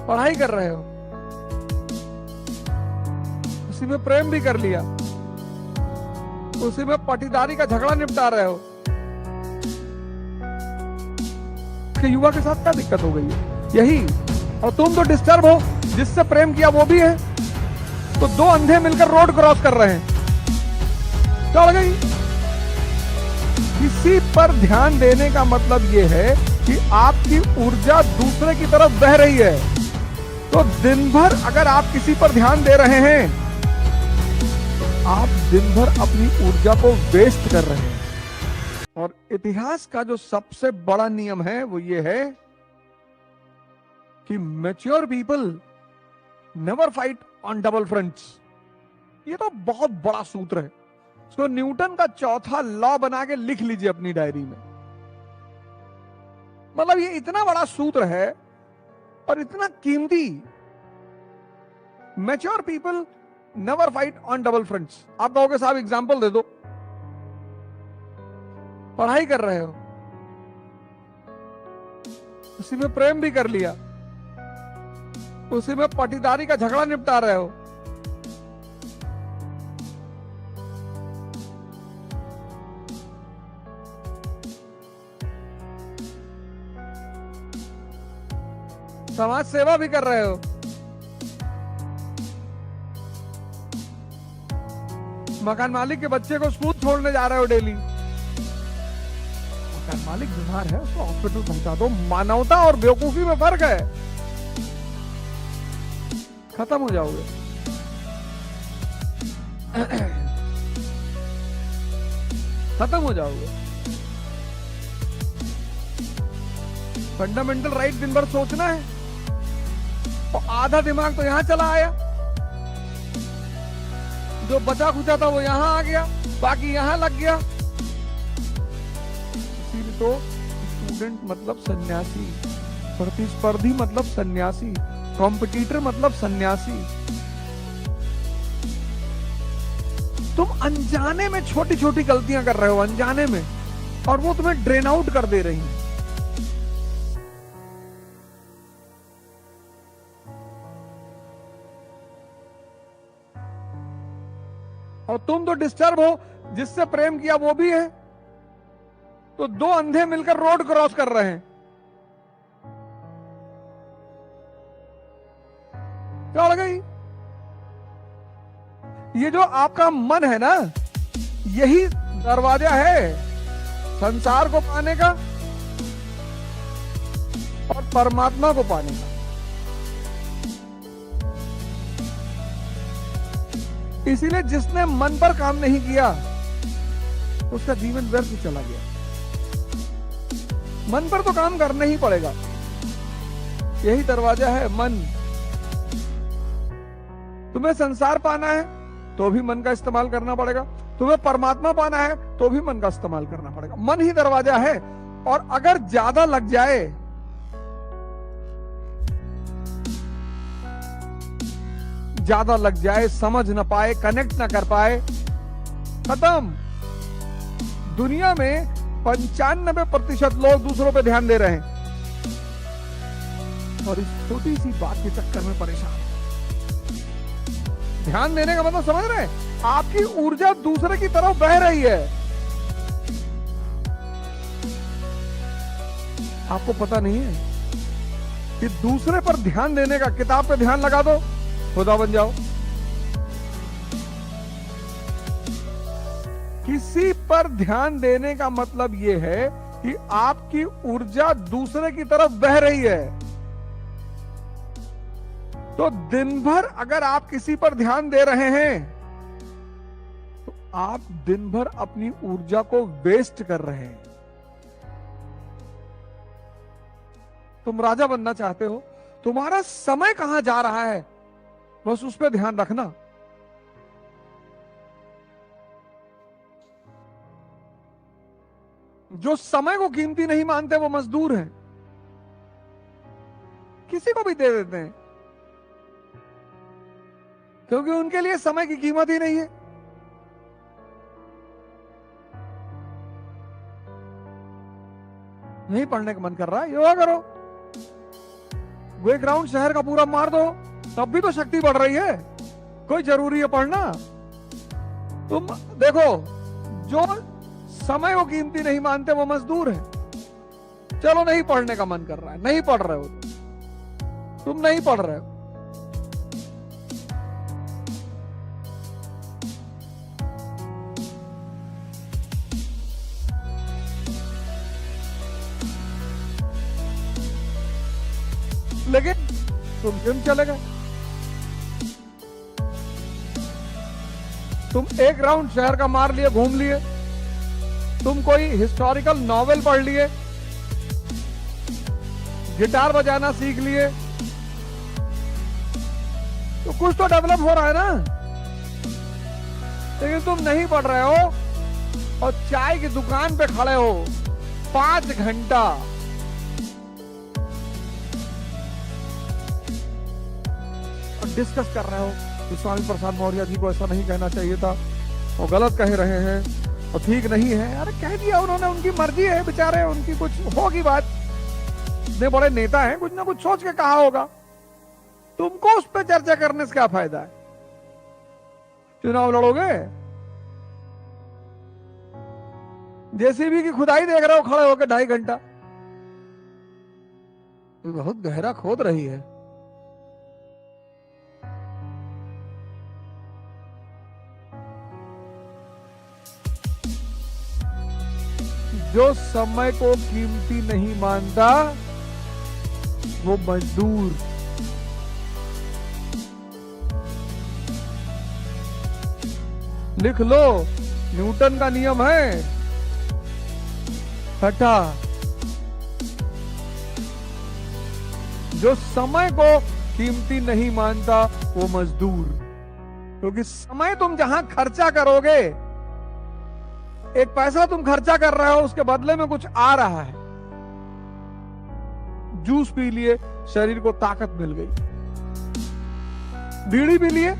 पढ़ाई कर रहे हो, उसी में प्रेम भी कर लिया, उसी में पटीदारी का झगड़ा निपटा रहे हो कि युवा के साथ क्या दिक्कत हो गई है यही। और तुम तो डिस्टर्ब हो, जिससे प्रेम किया वो भी है, तो दो अंधे मिलकर रोड क्रॉस कर रहे हैं, चढ़ गई। किसी पर ध्यान देने का मतलब यह है कि आपकी ऊर्जा दूसरे की तरफ बह रही है। तो दिन भर अगर आप किसी पर ध्यान दे रहे हैं तो आप दिन भर अपनी ऊर्जा को वेस्ट कर रहे हैं। और इतिहास का जो सबसे बड़ा नियम है वो ये है कि mature people never fight on double fronts. ये तो बहुत बड़ा सूत्र है, इसको न्यूटन का चौथा लॉ बना के लिख लीजिए अपनी डायरी में। मतलब ये इतना बड़ा सूत्र है और इतना कीमती। Mature people never fight on double fronts. आप कहोगे साहब एग्जांपल दे दो। पढ़ाई कर रहे हो, उसी में प्रेम भी कर लिया, उसी में पटीदारी का झगड़ा निपटा रहे हो, समाज सेवा भी कर रहे हो, मकान मालिक के बच्चे को स्कूल छोड़ने जा रहे हो डेली, मकान मालिक बीमार है उसको हॉस्पिटल पहुंचा दो। मानवता और बेवकूफी में फर्क है। खत्म हो जाओगे। खत्म हो जाओगे। फंडामेंटल राइट दिन भर सोचना है और आधा दिमाग तो यहां चला आया, जो बचा खुचा था वो यहां आ गया, बाकी यहां लग गया। इसीलिए तो स्टूडेंट मतलब सन्यासी, प्रतिस्पर्धी मतलब सन्यासी, कॉम्पिटिटर मतलब सन्यासी। तुम अनजाने में छोटी छोटी गलतियां कर रहे हो, अनजाने में, और वो तुम्हें ड्रेन आउट कर दे रही हैं। और तुम तो डिस्टर्ब हो, जिससे प्रेम किया वो भी है, तो दो अंधे मिलकर रोड क्रॉस कर रहे हैं, चढ़ गई। ये जो आपका मन है ना, यही दरवाजा है संसार को पाने का और परमात्मा को पाने का। इसीलिए जिसने मन पर काम नहीं किया उसका जीवन व्यर्थ चला गया। मन पर तो काम करना ही पड़ेगा, यही दरवाजा है मन। तुम्हें संसार पाना है तो भी मन का इस्तेमाल करना पड़ेगा, तुम्हें परमात्मा पाना है तो भी मन का इस्तेमाल करना पड़ेगा। मन ही दरवाजा है। और अगर ज्यादा लग जाए, ज्यादा लग जाए, समझ ना पाए, कनेक्ट ना कर पाए, खत्म। दुनिया में 95% लोग दूसरों पे ध्यान दे रहे हैं और इस छोटी सी बात के चक्कर में परेशान हैं। ध्यान देने का मतलब समझ रहे हैं? आपकी ऊर्जा दूसरे की तरफ बह रही है, आपको पता नहीं है कि दूसरे पर ध्यान देने का, किताब पे ध्यान लगा दो, खुदा बन जाओ। किसी पर ध्यान देने का मतलब यह है कि आपकी ऊर्जा दूसरे की तरफ बह रही है। तो दिन भर अगर आप किसी पर ध्यान दे रहे हैं तो आप दिन भर अपनी ऊर्जा को वेस्ट कर रहे हैं। तुम राजा बनना चाहते हो, तुम्हारा समय कहां जा रहा है बस उस पर ध्यान रखना। जो समय को कीमती नहीं मानते वो मजदूर हैं, किसी को भी दे देते हैं क्योंकि उनके लिए समय की कीमत ही नहीं है। नहीं पढ़ने का मन कर रहा है, योगा करो। वो एक राउंड शहर का पूरा मार दो, तब भी तो शक्ति बढ़ रही है। कोई जरूरी है पढ़ना? तुम देखो, जो समय को कीमती नहीं मानते वो मजदूर है। चलो नहीं पढ़ने का मन कर रहा है, नहीं पढ़ रहे हो, तुम नहीं पढ़ रहे हो, लेकिन तुम जिम चले गए, तुम एक राउंड शहर का मार लिए, घूम लिए, तुम कोई हिस्टोरिकल नॉवेल पढ़ लिए, गिटार बजाना सीख लिए, तो कुछ तो डेवलप हो रहा है ना। लेकिन तुम नहीं पढ़ रहे हो और चाय की दुकान पे खड़े हो 5 घंटा, डिस्कस कर रहे हो कि स्वामी प्रसाद मौर्य जी को ऐसा नहीं कहना चाहिए था, वो गलत कह रहे हैं और ठीक नहीं है। अरे कह दिया उन्होंने, उनकी मर्जी है बेचारे, उनकी कुछ होगी बात, इतने बड़े नेता हैं, कुछ ना कुछ सोच के कहा होगा। तुमको उस पर चर्चा करने से क्या फायदा है? चुनाव लड़ोगे, जेसीबी की खुदाई देख रहे हो खड़े होकर 2.5 घंटा, बहुत गहरा खोद रही है। जो समय को कीमती नहीं मानता वो मजदूर। लिख लो, न्यूटन का नियम है छठा, जो समय को कीमती नहीं मानता वो मजदूर। क्योंकि समय तुम जहां खर्चा करोगे, एक पैसा तुम खर्चा कर रहे हो, उसके बदले में कुछ आ रहा है। जूस पी लिए, शरीर को ताकत मिल गई, बीड़ी पी लिए,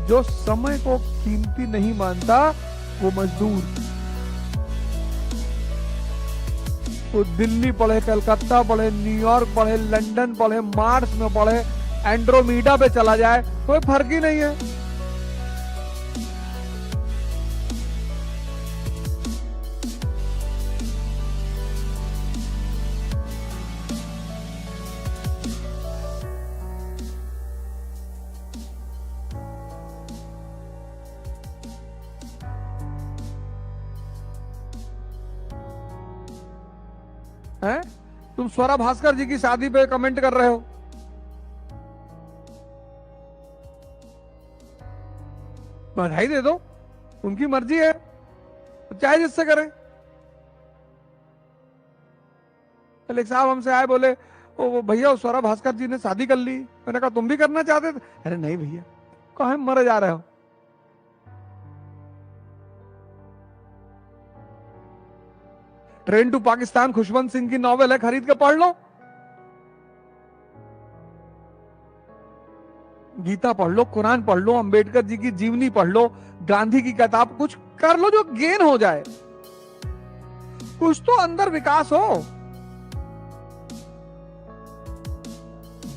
जो समय को कीमती नहीं मानता वो मजदूर। तो दिल्ली पढ़े, कलकत्ता पढ़े, न्यूयॉर्क पढ़े, लंदन पढ़े, मार्स में पढ़े, एंड्रोमीडा पे चला जाए, कोई फर्क ही नहीं है। हैं? तुम स्वरा भास्कर जी की शादी पे कमेंट कर रहे हो, बधाई दे दो, उनकी मर्जी है, चाहे जिससे करें। कल एक साहब हमसे आए, बोले वो भैया स्वरा भास्कर जी ने शादी कर ली। मैंने कहा तुम भी करना चाहते थे? अरे नहीं भैया, कहाँ मरे जा रहे हो। ट्रेन टू पाकिस्तान खुशवंत सिंह की नॉवेल है, खरीद के पढ़ लो। गीता पढ़ लो, कुरान पढ़ लो, अंबेडकर जी की जीवनी पढ़ लो, गांधी की किताब, कुछ कर लो जो गेन हो जाए, कुछ तो अंदर विकास हो।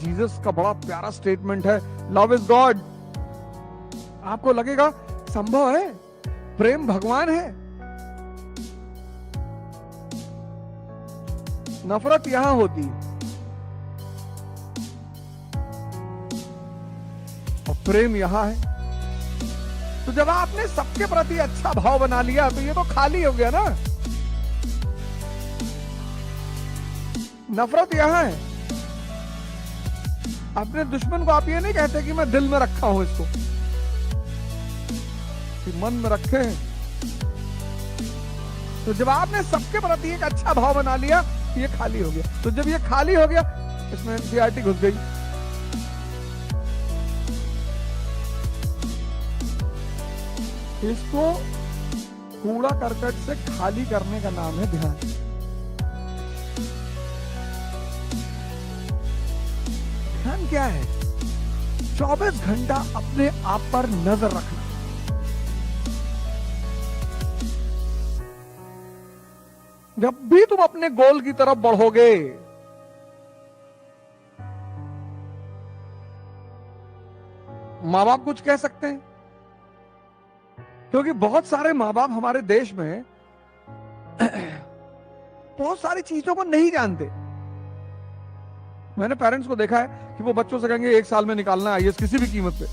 जीसस का बड़ा प्यारा स्टेटमेंट है, लव इज गॉड। आपको लगेगा संभव है, प्रेम भगवान है। नफरत यहां होती और प्रेम यहां है। तो जब आपने सबके प्रति अच्छा भाव बना लिया तो ये तो खाली हो गया ना। नफरत यहां है। अपने दुश्मन को आप ये नहीं कहते कि मैं दिल में रखा हूं इसको, कि मन में रखे हैं। तो जब आपने सबके प्रति एक अच्छा भाव बना लिया, ये खाली हो गया। तो जब ये खाली हो गया, इसमें एनसीईआरटी घुस गई। इसको कूड़ा करकट से खाली करने का नाम है ध्यान। ध्यान क्या है? 24 घंटा अपने आप पर नजर रखना। जब भी तुम अपने गोल की तरफ बढ़ोगे, मां बाप कुछ कह सकते हैं, क्योंकि बहुत सारे मां बाप हमारे देश में बहुत सारी चीजों को नहीं जानते। मैंने पेरेंट्स को देखा है कि वो बच्चों से कहेंगे 1 साल में निकालना आईएएस किसी भी कीमत पे,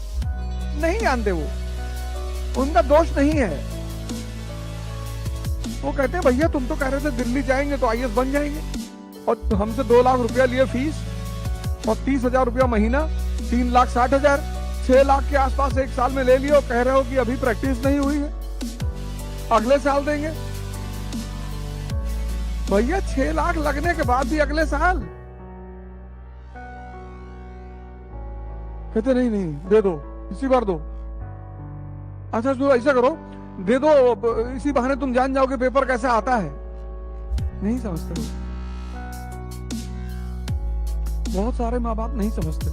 नहीं जानते वो, उनका दोष नहीं है। वो कहते हैं भैया तुम तो कह रहे थे दिल्ली जाएंगे तो आईएएस बन जाएंगे, और हमसे 2 लाख रुपया लिए फीस और 30,000 रुपया महीना, 3,60,000, 6 लाख के आसपास 1 साल में ले लियो, कह रहे हो कि अभी प्रैक्टिस नहीं हुई है, अगले साल देंगे। भैया 6 लाख लगने के बाद भी अगले साल कहते नहीं नहीं दे दो, इसी बार दो। अच्छा तो ऐसा करो, दे दो, इसी बहाने तुम जान जाओगे पेपर कैसे आता है। नहीं समझते, बहुत सारे माँ बाप नहीं समझते,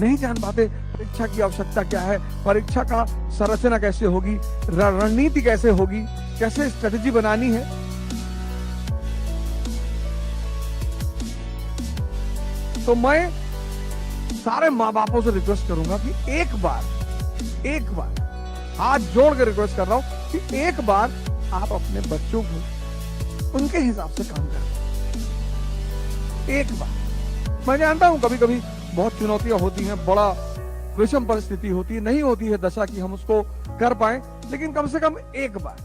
नहीं जान पाते परीक्षा की आवश्यकता क्या है, परीक्षा का संरचना कैसे होगी, रणनीति कैसे होगी, कैसे स्ट्रेटेजी बनानी है। तो मैं सारे माँ बापों से रिक्वेस्ट करूंगा कि एक बार हाथ जोड़ कर रिक्वेस्ट कर रहा हूं कि एक बार आप अपने बच्चों को उनके हिसाब से काम करें। एक बार, मैं जानता हूं कभी कभी बहुत चुनौतियां होती हैं, बड़ा विषम परिस्थिति होती है, नहीं होती है दशा कि हम उसको कर पाए, लेकिन कम से कम एक बार।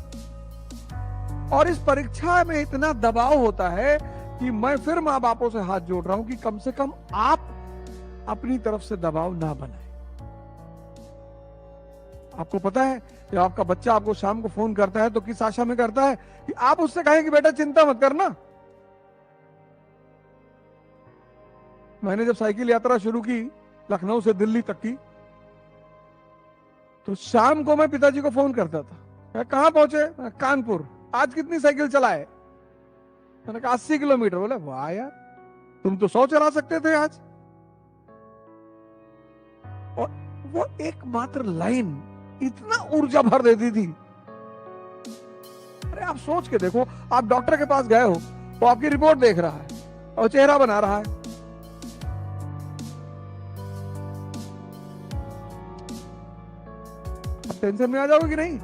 और इस परीक्षा में इतना दबाव होता है कि मैं फिर माँ बापों से हाथ जोड़ रहा हूं कि कम से कम आप अपनी तरफ से दबाव ना बनाए। आपको पता है कि आपका बच्चा आपको शाम को फोन करता है तो किस आशा में करता है कि आप उससे कहें कि बेटा चिंता मत करना। मैंने जब साइकिल यात्रा शुरू की लखनऊ से दिल्ली तक की, तो शाम को मैं पिताजी को फोन करता था, कहां पहुंचे, कानपुर, आज कितनी साइकिल चलाए, मैंने कहा 80 किलोमीटर। बोले वाह यार, तुम तो 100 चला सकते थे आज। और वो एकमात्र लाइन इतना ऊर्जा भर देती थी। अरे आप सोच के देखो, आप डॉक्टर के पास गए हो, वो आपकी रिपोर्ट देख रहा है और चेहरा बना रहा है, आप टेंशन में आ जाओगे कि नहीं,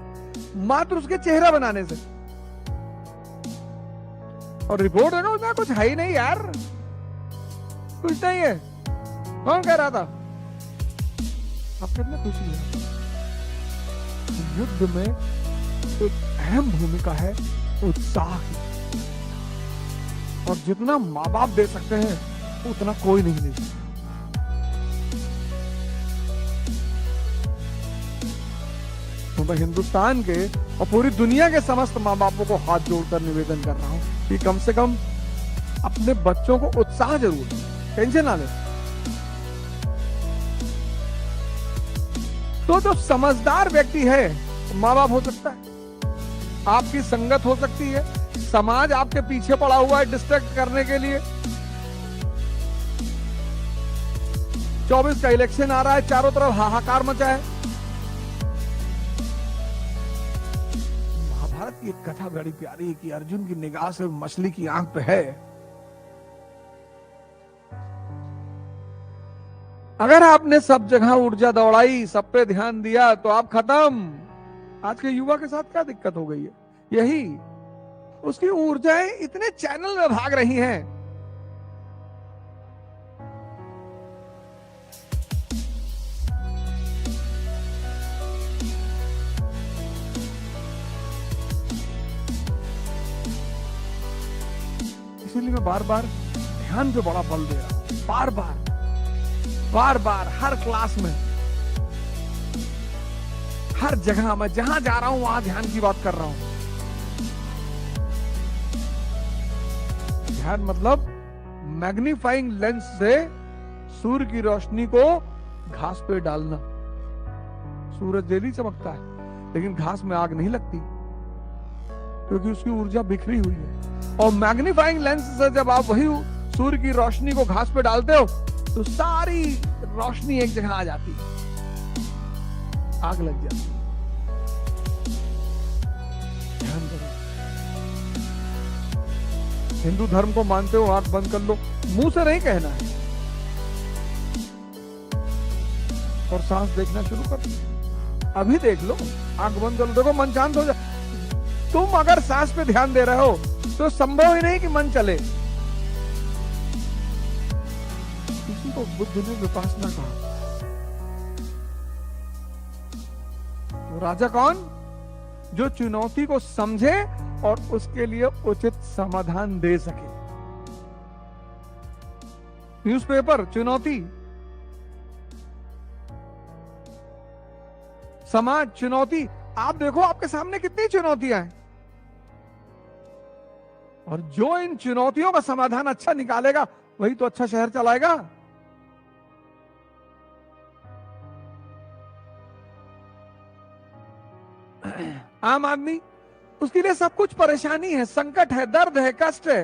मात्र उसके चेहरा बनाने से। और रिपोर्ट है ना, उसमें कुछ है ही नहीं यार, कुछ नहीं है, कौन कह रहा था, आप कितना खुशी है। युद्ध में एक अहम भूमिका है उत्साह की, और जितना माँ बाप दे सकते हैं उतना कोई नहीं दे सकता। तो मैं हिंदुस्तान के और पूरी दुनिया के समस्त माँ बापों को हाथ जोड़कर निवेदन कर रहा हूं कि कम से कम अपने बच्चों को उत्साह जरूर दें, टेंशन ना लें। तो जो समझदार व्यक्ति है माँ बाप हो सकता है, आपकी संगत हो सकती है, समाज आपके पीछे पड़ा हुआ है डिस्ट्रैक्ट करने के लिए। 24 का इलेक्शन आ रहा है, चारों तरफ हाहाकार मचा है। महाभारत की एक कथा बड़ी प्यारी है कि अर्जुन की निगाह से मछली की आंख पे है। अगर आपने सब जगह ऊर्जा दौड़ाई, सब पे ध्यान दिया, तो आप खत्म। आज के युवा के साथ क्या दिक्कत हो गई है, यही उसकी ऊर्जाएं इतने चैनल में भाग रही हैं। इसीलिए मैं बार बार ध्यान पे बड़ा बल दे रहा हूं, बार बार हर क्लास में, हर जगह मैं जहां जा रहा हूं वहां ध्यान की बात कर रहा हूं। ध्यान मतलब मैग्नीफाइंग लेंस से सूर्य की रोशनी को घास पे डालना। सूरज डेली चमकता है लेकिन घास में आग नहीं लगती क्योंकि उसकी ऊर्जा बिखरी हुई है। और मैग्नीफाइंग लेंस से जब आप वही सूर्य की रोशनी को घास पे डालते हो तो सारी रोशनी एक जगह आ जाती है, आग लग जाती है। ध्यान करो, हिंदू धर्म को मानते हो आंख बंद कर लो, मुंह से नहीं कहना है, और सांस देखना शुरू कर दो। अभी देख लो, आंख बंद कर लो, देखो मन शांत हो जाए। तुम अगर सांस पे ध्यान दे रहे हो तो संभव ही नहीं कि मन चले। इसी को बुद्ध ने विपासना कहा। तो राजा कौन? जो चुनौती को समझे और उसके लिए उचित समाधान दे सके। न्यूज़पेपर चुनौती, समाज चुनौती। आप देखो आपके सामने कितनी चुनौतियां हैं, और जो इन चुनौतियों का समाधान अच्छा निकालेगा वही तो अच्छा शहर चलाएगा। आम आदमी, उसके लिए सब कुछ परेशानी है, संकट है, दर्द है, कष्ट है।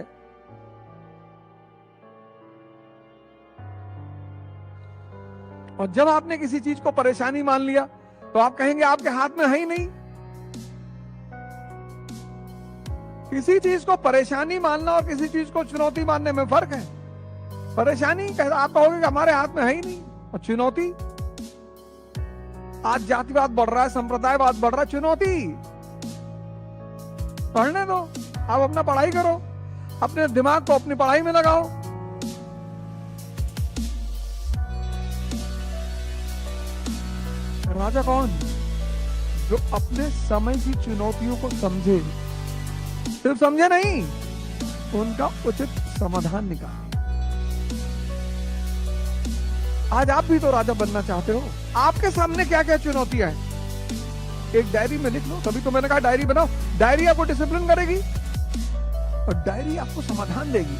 और जब आपने किसी चीज को परेशानी मान लिया तो आप कहेंगे आपके हाथ में है ही नहीं। किसी चीज को परेशानी मानना और किसी चीज को चुनौती मानने में फर्क है। परेशानी आप कहोगे कि हमारे हाथ में है ही नहीं, और चुनौती, आज जातिवाद बढ़ रहा है, संप्रदायवाद बढ़ रहा है, चुनौती। पढ़ने दो, आप अपना पढ़ाई करो, अपने दिमाग को अपनी पढ़ाई में लगाओ। राजा कौन? जो अपने समय की चुनौतियों को समझे, सिर्फ समझे नहीं, उनका उचित समाधान निकाले। आज आप भी तो राजा बनना चाहते हो। आपके सामने क्या क्या चुनौतियां हैं, एक डायरी में लिख लो। तभी तो मैंने कहा डायरी बनाओ। डायरी आपको डिसिप्लिन करेगी और डायरी आपको समाधान देगी।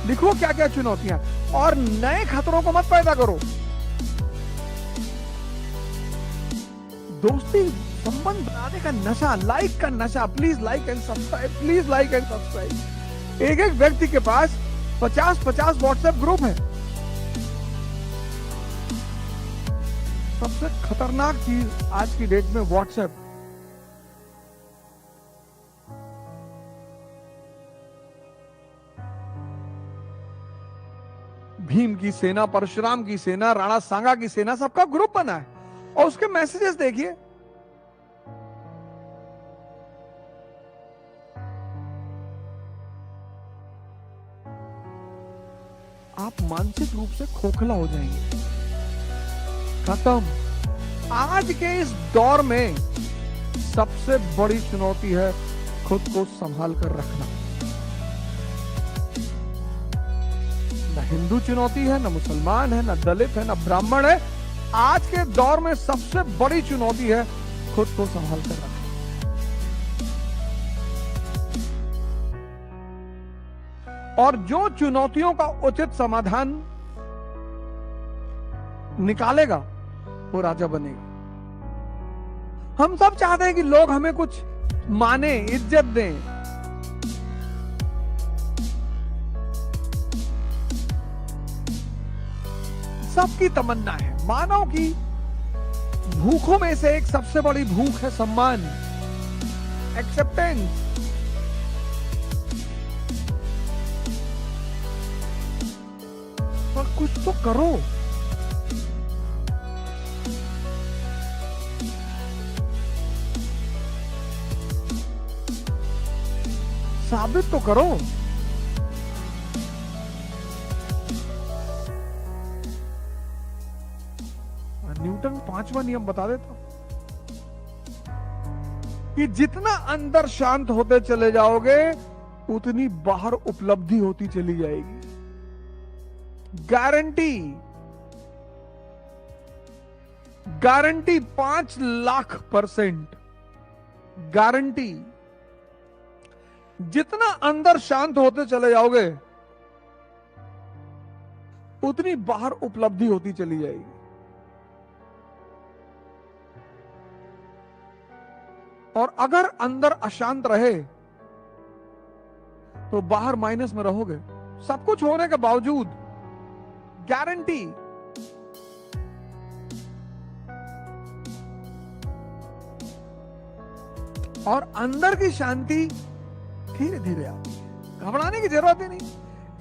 लिखो क्या क्या चुनौतियां, और नए खतरों को मत पैदा करो। दोस्ती संबंध बनाने का नशा, लाइक का नशा, please like and subscribe, please like and subscribe. एक एक व्यक्ति के पास 50-50 व्हाट्सएप ग्रुप है। सबसे खतरनाक चीज आज की डेट में व्हाट्सएप। भीम की सेना, परशुराम की सेना, राणा सांगा की सेना, सबका ग्रुप बना है, और उसके मैसेजेस देखिए। आप मानसिक रूप से खोखला हो जाएंगे। खत्म। आज के इस दौर में सबसे बड़ी चुनौती है खुद को संभाल कर रखना। न हिंदू चुनौती है, न मुसलमान है, न दलित है, न ब्राह्मण है। आज के दौर में सबसे बड़ी चुनौती है खुद को संभाल कर रखना। और जो चुनौतियों का उचित समाधान निकालेगा वो राजा बनेगा। हम सब चाहते हैं कि लोग हमें कुछ माने, इज्जत दें। सबकी तमन्ना है। मानव की भूखों में से एक सबसे बड़ी भूख है सम्मान, एक्सेप्टेंस। पर कुछ तो करो। साबित तो करो। न्यूटन 5वां नियम बता देता कि जितना अंदर शांत होते चले जाओगे उतनी बाहर उपलब्धि होती चली जाएगी। Guarantee, guarantee 5,00,000% guarantee. जितना अंदर शांत होते चले जाओगे उतनी बाहर उपलब्धि होती चली जाएगी। और अगर अंदर अशांत रहे तो बाहर माइनस में रहोगे, सब कुछ होने के बावजूद। गारंटी। और अंदर की शांति धीरे धीरे आती है। घबराने की जरूरत ही नहीं।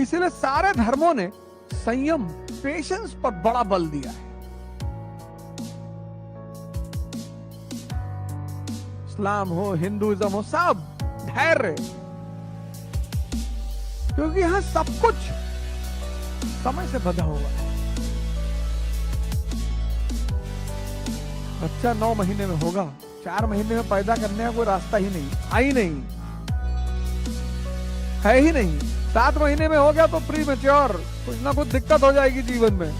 इसीलिए सारे धर्मों ने संयम, पेशेंस पर बड़ा बल दिया है। इस्लाम हो, हिंदुइज्म हो, सब धैर्य, क्योंकि यहां सब कुछ समय से बंधा हुआ है। बच्चा 9 महीने में होगा, 4 महीने में पैदा करने का कोई रास्ता ही नहीं, आई नहीं है ही नहीं। 7 महीने में हो गया तो प्री मैच्योर, कुछ ना कुछ दिक्कत हो जाएगी जीवन में।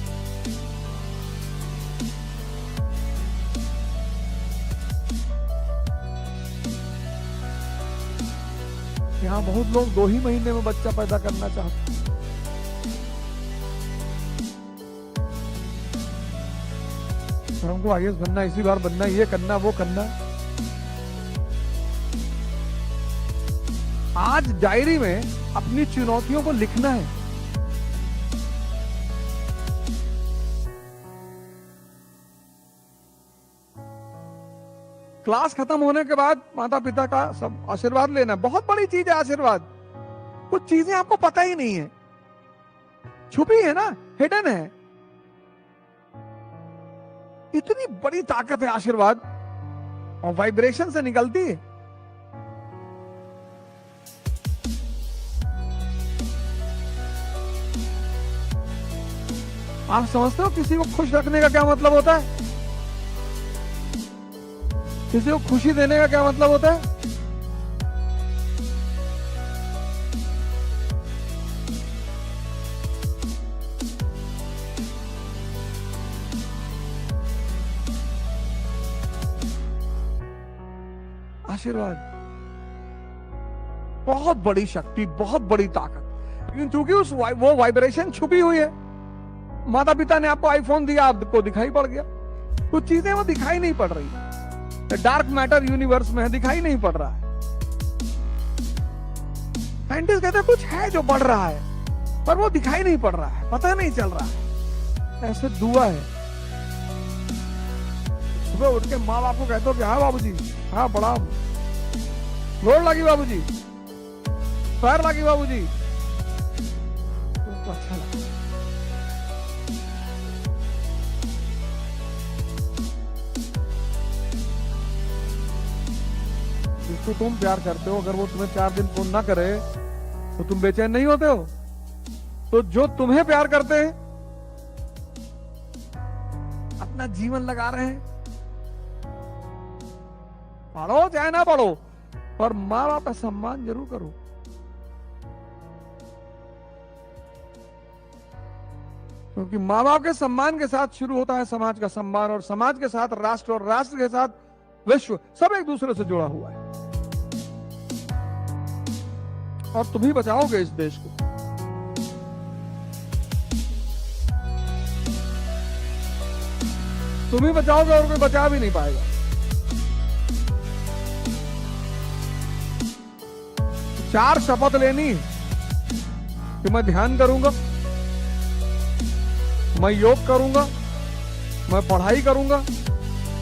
यहाँ बहुत लोग 2 ही महीने में बच्चा पैदा करना चाहते हैं। और हमको आईएएस बनना, इसी बार बनना, ये करना, वो करना। आज डायरी में अपनी चुनौतियों को लिखना है। क्लास खत्म होने के बाद माता पिता का सब आशीर्वाद लेना, बहुत बड़ी चीज है आशीर्वाद। कुछ चीजें आपको पता ही नहीं है, छुपी है ना, हिडन है। इतनी बड़ी ताकत है आशीर्वाद, और वाइब्रेशन से निकलती है। आप समझते हो किसी को खुश रखने का क्या मतलब होता है? किसी को खुशी देने का क्या मतलब होता है? आशीर्वाद बहुत बड़ी शक्ति, बहुत बड़ी ताकत। लेकिन चूंकि वो वाइब्रेशन छुपी हुई है। माता पिता ने आपको आईफोन दिया, आपको दिखाई पड़ गया। कुछ चीजें वो दिखाई नहीं पड़ रही, डार्क मैटर यूनिवर्स में है, दिखाई नहीं पड़ रहा है। साइंटिस्ट कहते हैं कुछ है जो बढ़ रहा है, पर वो दिखाई नहीं पड़ रहा है, पता नहीं चल रहा है। ऐसे दुआ है। सुबह उठ के माँ बाप को कहते हो कि हाँ बाबूजी, हाँ बड़ा गोड़ लगी बाबूजी, पैर लगी बाबूजी, तो अच्छा लगा। जिसको तुम प्यार करते हो, अगर वो तुम्हें 4 दिन फोन ना करे तो तुम बेचैन नहीं होते हो? तो जो तुम्हें प्यार करते हैं, अपना जीवन लगा रहे हैं, पढ़ो चाहे ना पढ़ो, पर माँ बाप का सम्मान जरूर करो। क्योंकि माँ बाप के सम्मान के साथ शुरू होता है समाज का सम्मान, और समाज के साथ राष्ट्र, और राष्ट्र के साथ विश्व, सब एक दूसरे से जुड़ा हुआ है। और तुम ही बचाओगे इस देश को। तुम ही बचाओगे, और कोई बचा भी नहीं पाएगा। चार शपथ लेनी कि मैं ध्यान करूंगा, मैं योग करूंगा, मैं पढ़ाई करूंगा,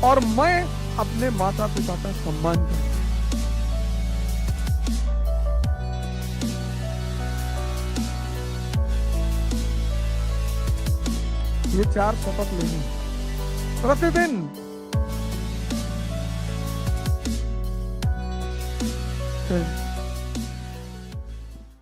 और मैं अपने माता पिता का सम्मान करूंगा। ये 4 शपथ लेनी प्रतिदिन।